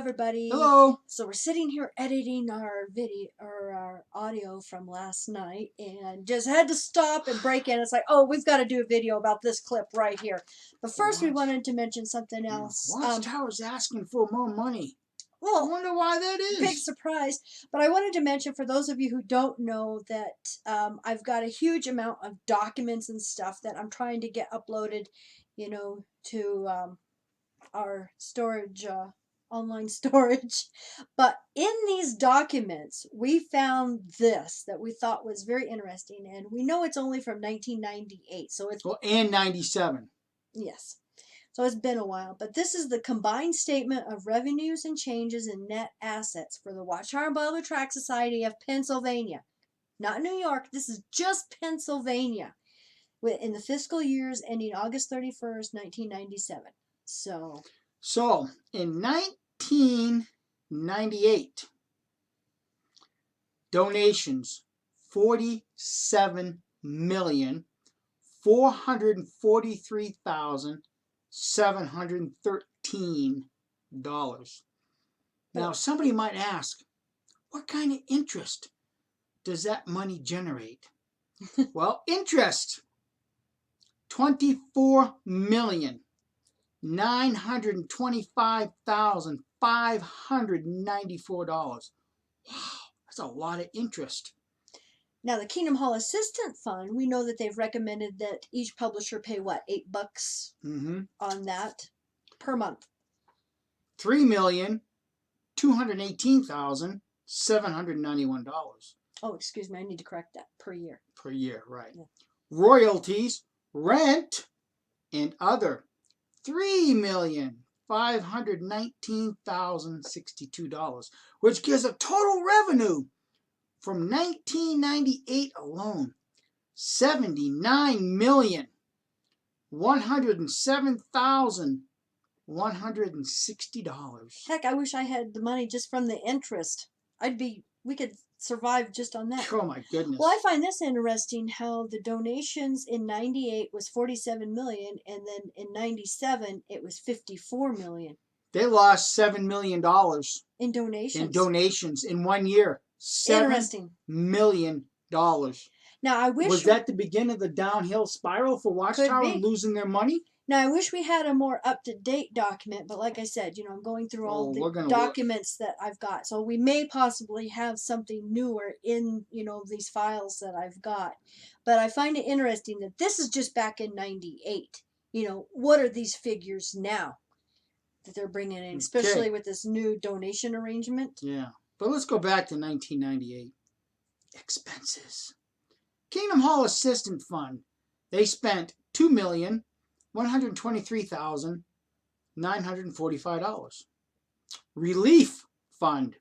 everybody. Hello. So we're sitting here editing our video or our audio from last night and just had to stop and break in. It's like, oh, we've got to do a video about this clip right here. But first we wanted to mention something else. Watchtower's asking for more money. I Well, wonder why that is. big surprise. But I wanted to mention for those of you who don't know that I've got a huge amount of documents and stuff that I'm trying to get uploaded, to our storage, online storage. But in these documents, we found this that we thought was very interesting. And we know it's only from 1998. So it's, Well, and 97. yes. So it's been a while, but this is the combined statement of revenues and changes in net assets for the Watchtower and Bellevue Tract Society of Pennsylvania. Not New York, this is just Pennsylvania. In the fiscal years ending August 31st, 1997. So in 1998, donations $47,443,713. Now, somebody might ask, what kind of interest does that money generate? Well, interest, $24,925,594. Wow, that's a lot of interest. Now, the Kingdom Hall Assistant Fund, we know that they've recommended that each publisher pay what, $8 on that per month. $3,218,791. Oh, excuse me, I need to correct that. Per year. Per year, right. Yeah. Royalties, rent, and other, $3,519,062, which gives a total revenue from 1998 alone, $79,107,160. Heck, I wish I had the money just from the interest. We could survive just on that. Oh my goodness. Well, I find this interesting how the donations in 98 was 47 million and then in 97 it was 54 million. They lost $7 million in donations. In 1 year. Interesting. $7 million. Now, I wish... Was that the beginning of the downhill spiral for Watchtower losing their money? Now, I wish we had a more up-to-date document, but like I said, I'm going through all the documents that I've got. So we may possibly have something newer in, these files that I've got. But I find it interesting that this is just back in 98. What are these figures now that they're bringing in, especially with this new donation arrangement? Yeah. But let's go back to 1998. Expenses. Kingdom Hall Assistant Fund. They spent $2,123,945. Relief Fund.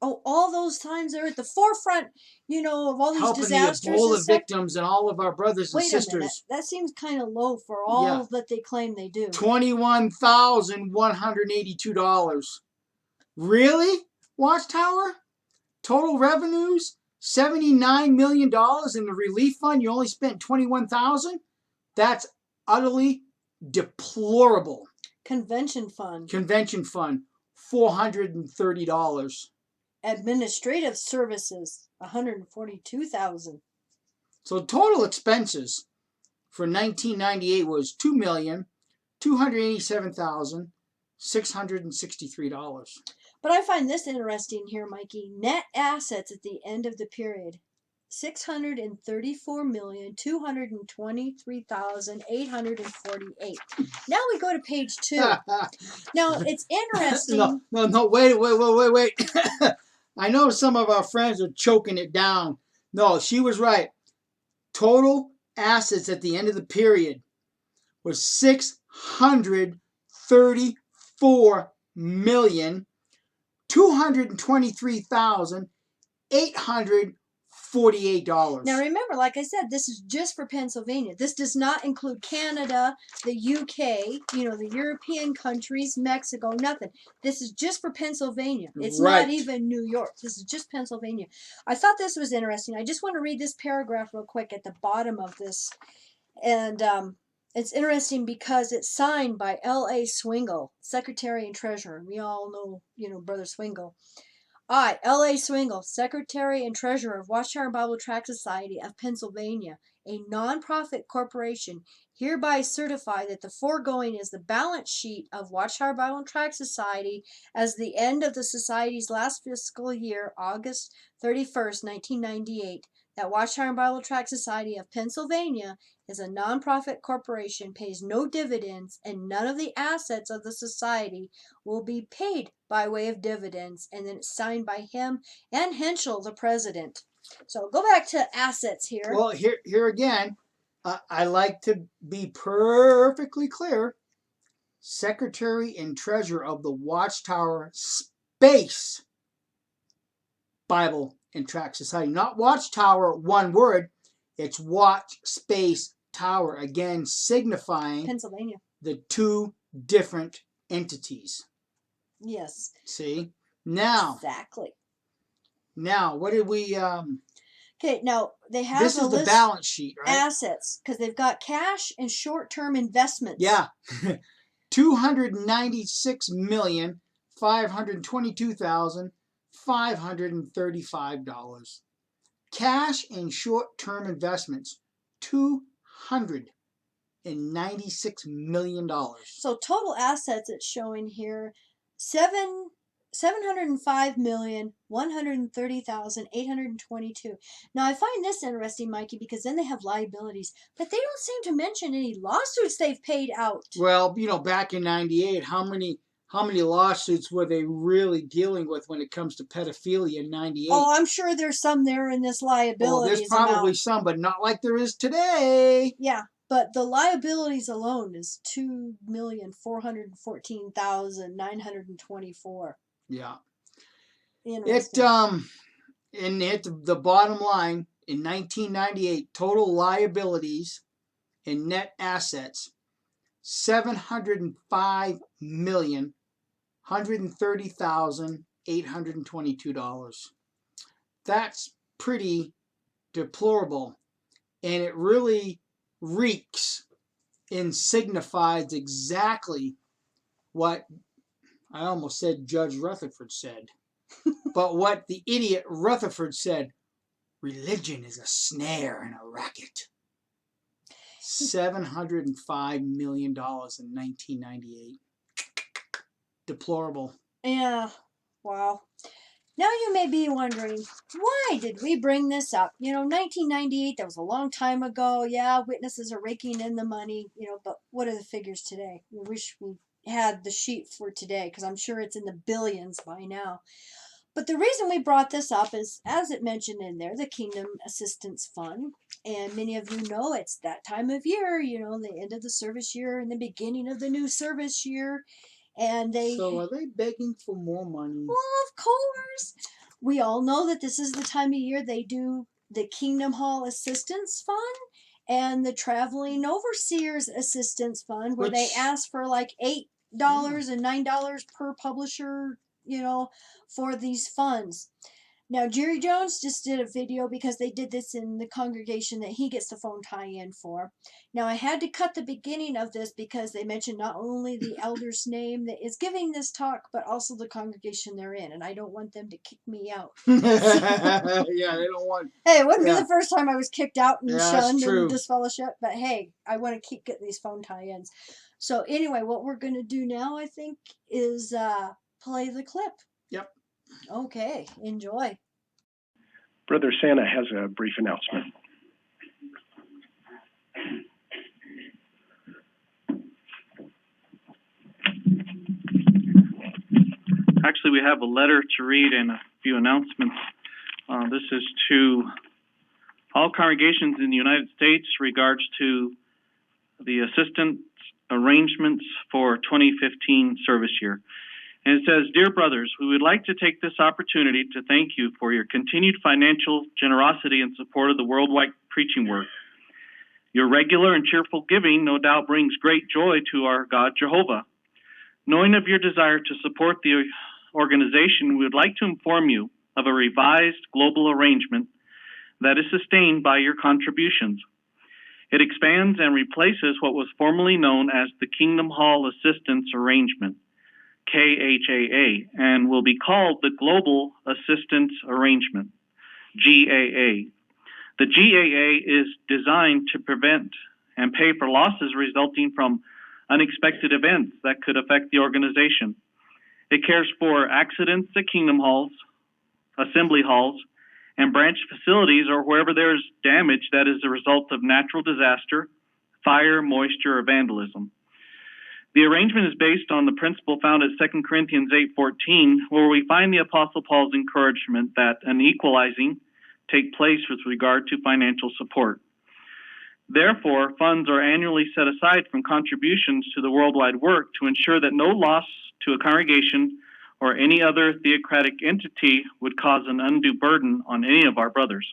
Oh, all those times they're at the forefront, of all these helping disasters. Helping the Ebola victims and all of our brothers and sisters. Wait a minute. That seems kind of low for all that they claim they do. $21,182. Really? Watchtower? Total revenues? $79 million in the relief fund. You only spent $21,000? That's utterly deplorable. Convention fund, $430. Administrative services, $142,000. So total expenses for 1998 was $2,287,663. But I find this interesting here, Mikey. Net assets at the end of the period. $634,223,848. Now we go to page 2. Now it's interesting. No, wait. I know some of our friends are choking it down. No, she was right. Total assets at the end of the period was $634,223,848. Now remember, like I said, this is just for Pennsylvania. This does not include Canada, the UK, the European countries, Mexico, nothing. This is just for Pennsylvania. It's not even New York. This is just Pennsylvania. I thought this was interesting. I just want to read this paragraph real quick at the bottom of this. And It's interesting because it's signed by L.A. Swingle, Secretary and Treasurer. We all know, Brother Swingle. I, L.A. Swingle, Secretary and Treasurer of Watchtower Bible Tract Society of Pennsylvania, a nonprofit corporation, hereby certify that the foregoing is the balance sheet of Watchtower Bible Tract Society as the end of the Society's last fiscal year, August 31st, 1998. That Watchtower Bible Tract Society of Pennsylvania is a nonprofit corporation, pays no dividends, and none of the assets of the society will be paid by way of dividends. And then it's signed by him and Henschel, the president. So go back to assets here. Well, here again, I like to be perfectly clear. Secretary and Treasurer of the Watchtower Space Bible and Tract Society. Not Watchtower, one word. It's Watch Space Tower. Again, signifying Pennsylvania. the two different entities. Yes. See? Now. Exactly. Now, what did we... Okay, now they have this is the balance sheet, right? Assets, because they've got cash and short-term investments. Yeah. $296,522,535. Cash and short-term investments, $296 million. So total assets it's showing here, $705,130,822. Now I find this interesting, Mikey, because then they have liabilities, but they don't seem to mention any lawsuits they've paid out. Well, back in '98, how many lawsuits were they really dealing with when it comes to pedophilia in '98? Oh, I'm sure there's some there in this liabilities. There's probably some, but not like there is today. Yeah. But the liabilities alone is $2,414,924. Yeah. Interesting. The bottom line in 1998, total liabilities and net assets, $705,130,822. That's pretty deplorable, and it really reeks and signifies exactly what I almost said Judge Rutherford said, but what the idiot Rutherford said: religion is a snare and a racket. $705 million in 1998. Deplorable. Yeah. Wow. Now you may be wondering, why did we bring this up? 1998, that was a long time ago. Yeah, witnesses are raking in the money, but what are the figures today? We wish we had the sheet for today, because I'm sure it's in the billions by now. But the reason we brought this up is, as it mentioned in there, the Kingdom Assistance Fund. And many of you know it's that time of year, the end of the service year and the beginning of the new service year. And So are they begging for more money? Well, of course. We all know that this is the time of year they do the Kingdom Hall Assistance Fund and the Traveling Overseers Assistance Fund, where they ask for like $8 and $9 per publisher, for these funds. Now, Jerry Jones just did a video because they did this in the congregation that he gets the phone tie-in for. Now, I had to cut the beginning of this because they mentioned not only the elder's name that is giving this talk, but also the congregation they're in, and I don't want them to kick me out. Yeah, they don't want... Hey, it wouldn't be the first time I was kicked out and shunned and disfellowship, but hey, I want to keep getting these phone tie-ins. So anyway, what we're going to do now, I think, is play the clip. Yep. Okay, enjoy. Brother Santa has a brief announcement. Actually, we have a letter to read and a few announcements. This is to all congregations in the United States regards to the assistance arrangements for 2015 service year. And it says, "Dear brothers, we would like to take this opportunity to thank you for your continued financial generosity and support of the worldwide preaching work. Your regular and cheerful giving no doubt brings great joy to our God Jehovah. Knowing of your desire to support the organization, we would like to inform you of a revised global arrangement that is sustained by your contributions. It expands and replaces what was formerly known as the Kingdom Hall Assistance Arrangement, KHAA, and will be called the Global Assistance Arrangement, GAA. The GAA is designed to prevent and pay for losses resulting from unexpected events that could affect the organization. It cares for accidents at Kingdom Halls, assembly halls, and branch facilities, or wherever there's damage that is a result of natural disaster, fire, moisture, or vandalism. The arrangement is based on the principle found at 2 Corinthians 8:14, where we find the Apostle Paul's encouragement that an equalizing take place with regard to financial support. Therefore, funds are annually set aside from contributions to the worldwide work to ensure that no loss to a congregation or any other theocratic entity would cause an undue burden on any of our brothers.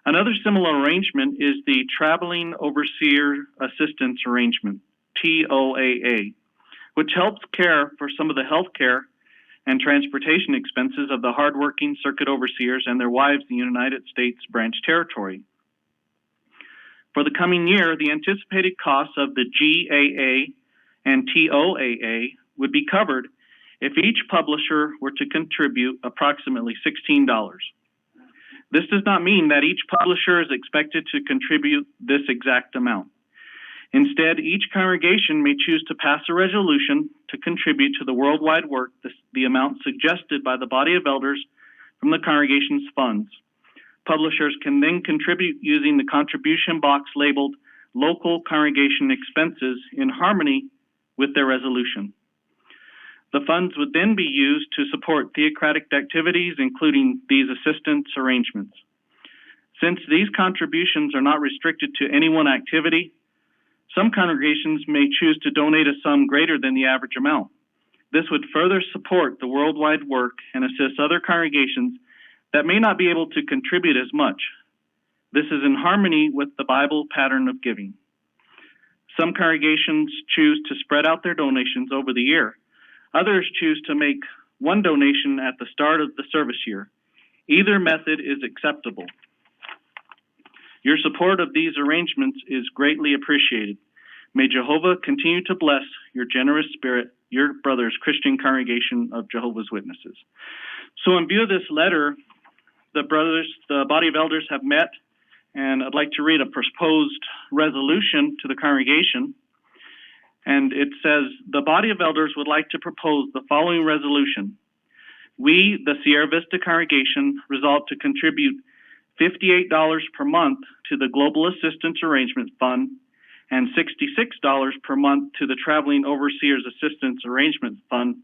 Another similar arrangement is the Traveling Overseer Assistance Arrangement, TOAA, which helps care for some of the health care and transportation expenses of the hardworking circuit overseers and their wives in the United States branch territory. For the coming year, the anticipated costs of the GAA and TOAA would be covered if each publisher were to contribute approximately $16. This does not mean that each publisher is expected to contribute this exact amount. Instead, each congregation may choose to pass a resolution to contribute to the worldwide work the amount suggested by the body of elders from the congregation's funds. Publishers can then contribute using the contribution box labeled Local Congregation Expenses in harmony with their resolution. The funds would then be used to support theocratic activities, including these assistance arrangements. Since these contributions are not restricted to any one activity, some congregations may choose to donate a sum greater than the average amount. This would further support the worldwide work and assist other congregations that may not be able to contribute as much. This is in harmony with the Bible pattern of giving. Some congregations choose to spread out their donations over the year. Others choose to make one donation at the start of the service year. Either method is acceptable. Your support of these arrangements is greatly appreciated. May Jehovah continue to bless your generous spirit, your brothers, Christian Congregation of Jehovah's Witnesses. So in view of this letter, the body of elders have met, and I'd like to read a proposed resolution to the congregation. And it says, the body of elders would like to propose the following resolution. We, the Sierra Vista congregation, resolve to contribute $58 per month to the Global Assistance Arrangement Fund and $66 per month to the Traveling Overseers Assistance Arrangement Fund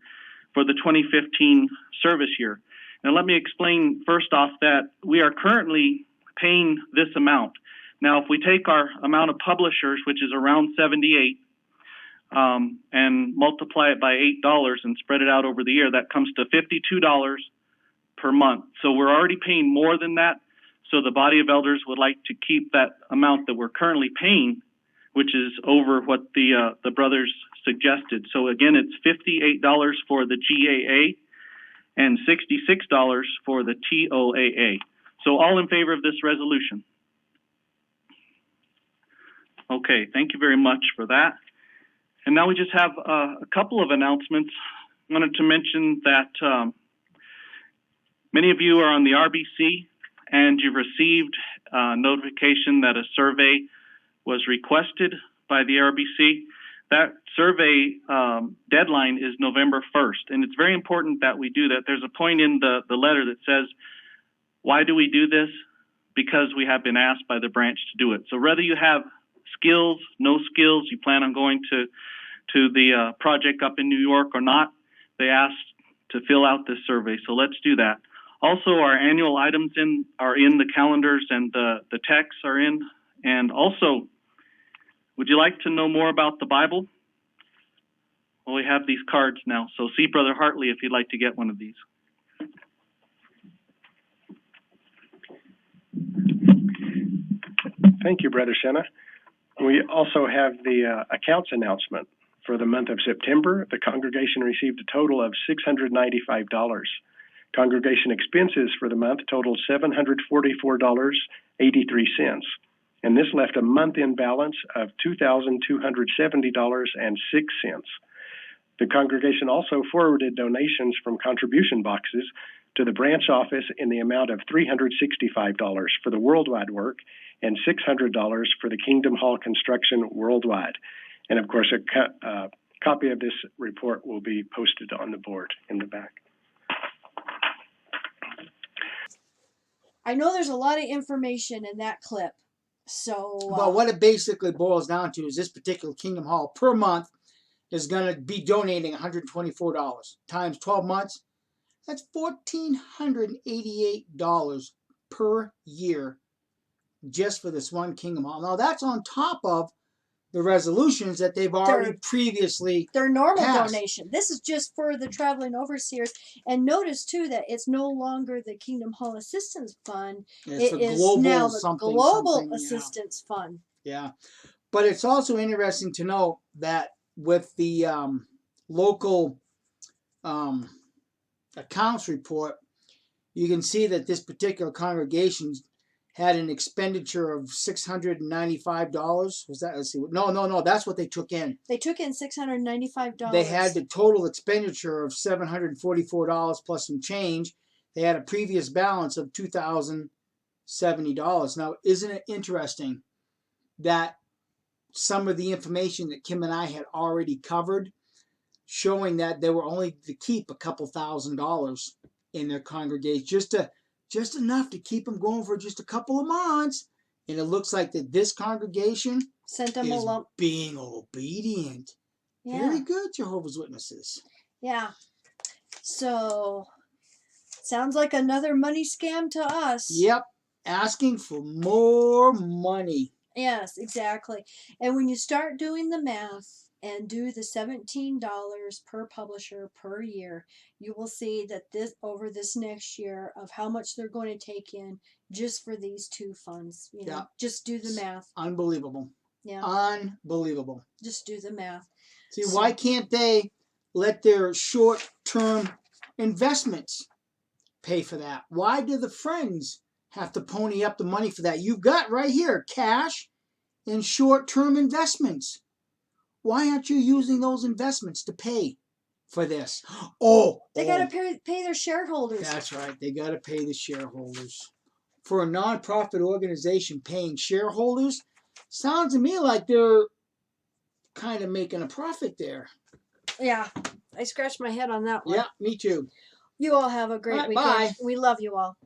for the 2015 service year. Now, let me explain first off that we are currently paying this amount. Now, if we take our amount of publishers, which is around 78, and multiply it by $8 and spread it out over the year, that comes to $52 per month. So we're already paying more than that. So the body of elders would like to keep that amount that we're currently paying, which is over what the brothers suggested. So again, it's $58 for the GAA and $66 for the TOAA. So all in favor of this resolution? Okay, thank you very much for that. And now we just have a couple of announcements. I wanted to mention that many of you are on the RBC and you've received notification that a survey was requested by the RBC. That survey deadline is November 1st, and it's very important that we do that. There's a point in the letter that says, why do we do this? Because we have been asked by the branch to do it. So whether you have skills, no skills, you plan on going to the project up in New York or not, they asked to fill out this survey. So let's do that. Also, our annual items are in the calendars, and the texts are in. And also, would you like to know more about the Bible? Well, we have these cards now. So see Brother Hartley if you'd like to get one of these. Thank you, Brother Sena. We also have the accounts announcement. For the month of September, the congregation received a total of $695. Congregation expenses for the month totaled $744.83. And this left a month-end balance of $2,270.06. The congregation also forwarded donations from contribution boxes to the branch office in the amount of $365 for the worldwide work and $600 for the Kingdom Hall construction worldwide. And of course, a copy of this report will be posted on the board in the back. I know there's a lot of information in that clip. So, But what it basically boils down to is this particular Kingdom Hall per month is going to be donating $124 times 12 months. That's $1,488 per year just for this one Kingdom Hall. Now that's on top of the resolutions that they've already previously their normal passed. donation. This is just for the traveling overseers. And notice too that it's no longer the Kingdom Hall Assistance Fund. It's It a is global now the something, Global something, yeah. Assistance Fund. Yeah, but it's also interesting to know that with the local accounts report, you can see that this particular congregation had an expenditure of $695. Was that? Let's see. No. That's what they took in. They took in $695. They had the total expenditure of $744 plus some change. They had a previous balance of $2,070. Now, isn't it interesting that some of the information that Kim and I had already covered, showing that they were only to keep a couple $1,000s in their congregation, just enough to keep them going for just a couple of months, and it looks like that this congregation sent them a is lump. being obedient. Yeah. Very good, Jehovah's Witnesses. Yeah. So sounds like another money scam to us. Yep, asking for more money. Yes, exactly. And when you start doing the math and do the $17 per publisher per year, you will see that this over this next year of how much they're going to take in just for these two funds. You know, Yeah. just do the math. Unbelievable. Yeah, Unbelievable. just do the math. See, why can't they let their short-term investments pay for that? Why do the friends have to pony up the money for that? You've got right here cash and short-term investments. Why aren't you using those investments to pay for this? They got to pay their shareholders. That's right. They got to pay the shareholders. For a nonprofit organization paying shareholders, sounds to me like they're kind of making a profit there. Yeah, I scratched my head on that one. Yeah, me too. You all have a great All right, weekend. bye. We love you all.